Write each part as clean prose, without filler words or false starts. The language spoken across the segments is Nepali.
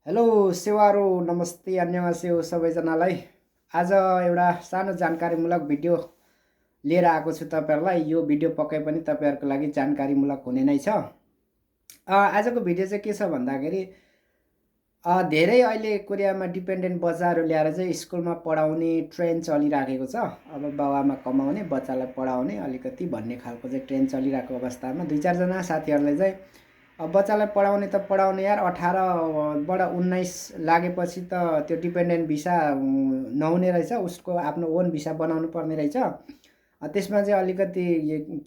हेलो सेवारो नमस्ते अन्यवासेयो सबैजनालाई। आज एउटा सानो जानकारीमूलक भिडियो लिएर आएको छु तपाईहरुलाई। यो भिडियो पक्कै पनि तपाईहरुको लागि जानकारीमूलक हुने नै छ। आजको भिडियो चाहिँ के छ भन्दाखेरि धेरै अहिले कोरियामा डिपेन्डेन्ट बच्चाहरू ल्याएर चाहिँ स्कुलमा पढाउने ट्रेन्ड चलिराखेको छ। अब बाउआमा कमाउने बच्चालाई पढाउने अलिकति भन्ने खालको चाहिँ ट्रेन्ड चलिरहेको अवस्थामा दुई चार जना साथीहरूले चाहिँ अब बच्चालाई पढाउने त पढाउने यार 18 बाट 19 लागेपछि त त्यो डिपेन्डेन्ट भिसा नहुने रहेछ, उसको आफ्नो ओन भिसा बनाउनु पर्ने रहेछ। त्यसमा चाहिँ अलिकति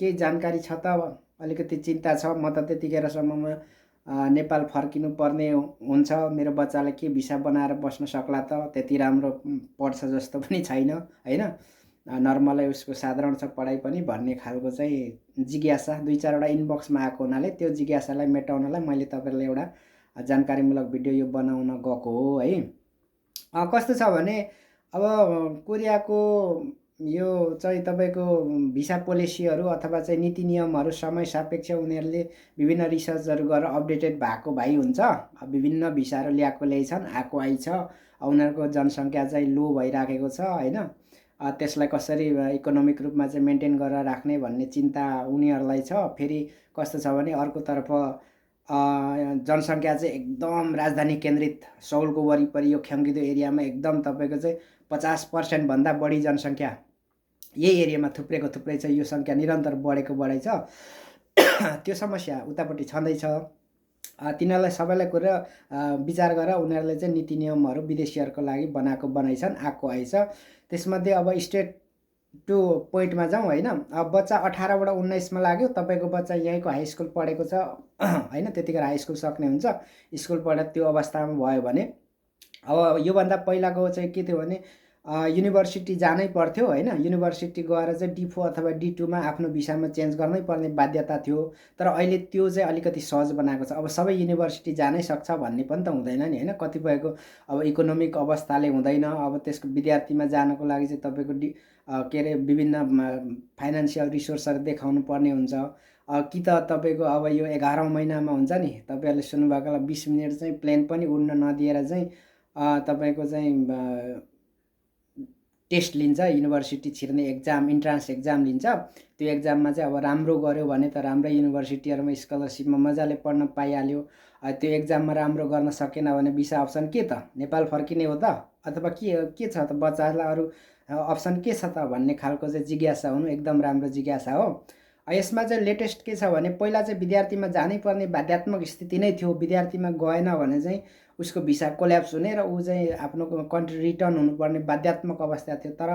केही जानकारी छ त अलिकति चिन्ता छ। म त त्यतिखेरसम्ममा नेपाल फर्किनु पर्ने हुन्छ, मेरो बच्चाले के भिसा बनाएर बस्न सक्ला त, त्यति राम्रो पढ्छ जस्तो पनि छैन हैन, नर्मलै उसको साधारण छ पढाइ पनि भन्ने खालको चाहिँ जिज्ञासा दुई चारवटा इनबक्समा आएको हुनाले त्यो जिज्ञासालाई मेटाउनलाई मैले तपाईहरुलाई एउटा जानकारीमूलक भिडियो यो बनाउन गएको हो है। कस्तो छ भने अब कोरियाको यो चाहिँ तपाईको भिसा पोलिसीहरू अथवा चाहिँ नीति नियमहरू समय सापेक्ष उनीहरूले विभिन्न रिसर्चहरू गरेर अपडेटेड भएको भाइ हुन्छ। विभिन्न भिसाहरू ल्याएकै छन्, आएको आइछ। उनीहरूको जनसङ्ख्या चाहिँ लो भइराखेको छ हैन, त्यसलाई कसरी इकोनोमिक रूपमा चाहिँ मेन्टेन गरेर राख्ने भन्ने चिन्ता उनीहरूलाई छ। फेरि कस्तो छ भने अर्कोतर्फ जनसङ्ख्या चाहिँ एकदम राजधानी केन्द्रित सौलको वरिपरि यो ख्याङ्गिदो एरियामा एकदम तपाईको चाहिँ 50% भन्दा बढी जनसङ्ख्या यही एरियामा थुप्रै छ। यो संख्या निरन्तर बढेको बढै छ। त्यो समस्या उतापट्टि छँदैछ। तिनीहरूलाई सबैलाई कुरा विचार गरेर उनीहरूले चाहिँ नीति नियमहरू विदेशीहरूको लागि बनाएको बनाइछन्, आएको आइछ। त्यसमध्ये अब स्टेट टु पोइन्टमा जाउँ हैन। अब बच्चा 18 बाट 19 मा लाग्यो, तपाईको बच्चा यहीँको हाई स्कुल पढेको छ हैन, त्यतिखेर हाई स्कुल सक्ने हुन्छ, स्कुल पढेर त्यो अवस्थामा भयो भने अब योभन्दा पहिलाको चाहिँ के थियो भने युनिभर्सिटी जानै पर्थ्यो हैन। युनिभर्सिटी गएर चाहिँ D4 अथवा D2 मा आफ्नो भिसामा चेन्ज गर्नै पर्ने बाध्यता थियो। तर अहिले त्यो चाहिँ अलिकति सहज बनाएको छ। अब सबै युनिभर्सिटी जानै सक्छ भन्ने पनि त हुँदैन नि हैन। कतिपयको अब इकोनोमिक अवस्थाले हुँदैन, अब त्यसको विद्यार्थीमा जानको लागि चाहिँ तपाईको के रे विभिन्न फाइनान्शियल रिसोर्सहरू देखाउनु पर्ने हुन्छ। कि त तपाईको अब यो 11औं महिनामा हुन्छ नि, तपाईहरुले सुन्नुभएको होला 20 मिनेट चाहिँ प्लेन पनि उड्न नदिएर चाहिँ तपाईको चाहिँ टेस्ट लिन्छ, युनिभर्सिटी छिर्ने एक्जाम इन्ट्रान्स एक्जाम लिन्छ। त्यो एक्जाममा चाहिँ अब राम्रो गर्यो भने त राम्रै युनिभर्सिटीहरुमा स्कलरशिपमा मजाले पढ्न पाइहाल्यो। त्यो एक्जाममा राम्रो गर्न सकेन भने भिसा अप्सन के त, नेपाल फर्किने हो त अथवा के छ त, बच्चालाई अरु अप्सन के छ त भन्ने खालको चाहिँ जिज्ञासा हुनु एकदम राम्रो जिज्ञासा हो। यसमा चाहिँ लेटेस्ट के छ भने पहिला चाहिँ विद्यार्थीमा जानै पर्ने बाध्यात्मक स्थिति नै थियो। विद्यार्थीमा गएन भने चाहिँ उसको भिसा कोल्याप्स हुने र ऊ चाहिँ आफ्नो कन्ट्री रिटर्न हुनुपर्ने बाध्यात्मक अवस्था थियो। तर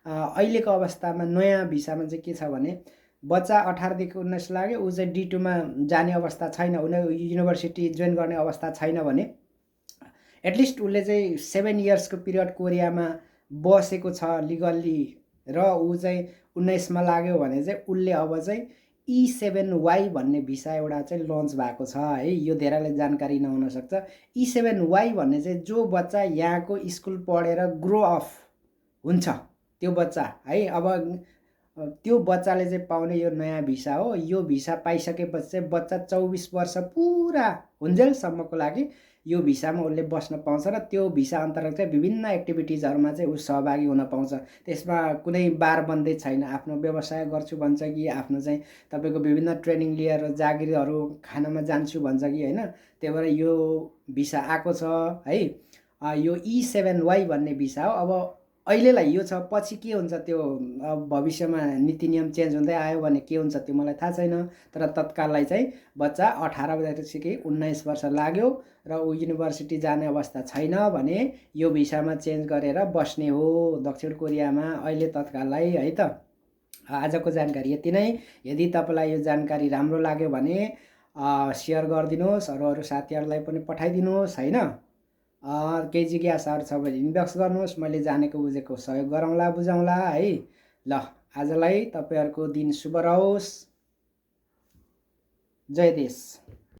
अहिलेको अवस्थामा नयाँ भिसामा चाहिँ के छ भने बच्चा 18 देखि 19 लाग्यो, ऊ चाहिँ D2 मा जाने अवस्था छैन, युनिभर्सिटी जोइन गर्ने अवस्था छैन भने एटलिस्ट उसले चाहिँ 7 इयर्सको पिरियड कोरियामा बसेको छ लिगल्ली र ऊ चाहिँ 19 मा लाग्यो भने चाहिँ उसले अब चाहिँ E7Y भन्ने भिसा एउटा चाहिँ लन्च भएको छ है। यो धेरैलाई जानकारी नहुन सक्छ। E7Y भन्ने चाहिँ जो बच्चा यहाँको स्कुल पढेर ग्रो अफ हुन्छ त्यो बच्चा है। अब त्यो बच्चाले चाहिँ पाउने यो नयाँ भिसा हो। यो भिसा पाइसकेपछि चाहिँ बच्चा 24 वर्ष पुरा हुन्जेलसम्मको लागि यो भिसामा उसले बस्न पाउँछ र त्यो भिसा अन्तर्गत चाहिँ विभिन्न एक्टिभिटिजहरुमा चाहिँ उ सहभागी हुन पाउँछ। त्यसमा कुनै बार बन्दै छैन। आफ्नो व्यवसाय गर्छु भन्छ कि आफ्नो चाहिँ तपाईको विभिन्न ट्रेनिङ लिएर जागिरहरु खानमा जान्छु भन्छ कि हैन। त्यही भएर यो भिसा आएको छ है। यो E7Y भन्ने भिसा हो। अब अहिलेलाई यो छ, पछि के हुन्छ त्यो अब भविष्यमा नीति नियम चेन्ज हुँदै आयो भने के हुन्छ त्यो मलाई थाहा छैन। तर तत्काललाई चाहिँ बच्चा 18 वर्षदेखि 19 वर्ष लाग्यो र ऊ युनिभर्सिटी जाने अवस्था छैन भने यो भिसामा चेन्ज गरेर बस्ने हो दक्षिण कोरियामा अहिले तत्काललाई है त। आजको जानकारी यति नै। यदि तपाईलाई यो जानकारी राम्रो लाग्यो भने शेयर गरिदिनुहोस्, अरू साथीहरुलाई पनि पठाइदिनुहोस् हैन। केही जिज्ञासाहरु छ भने इनबक्स गर्नुहोस्, मैले जानेको बुझेको सहयोग गरौँला बुझाउँला है। ल आजलाई तपाईहरुको दिन शुभ रहोस्। जय देश।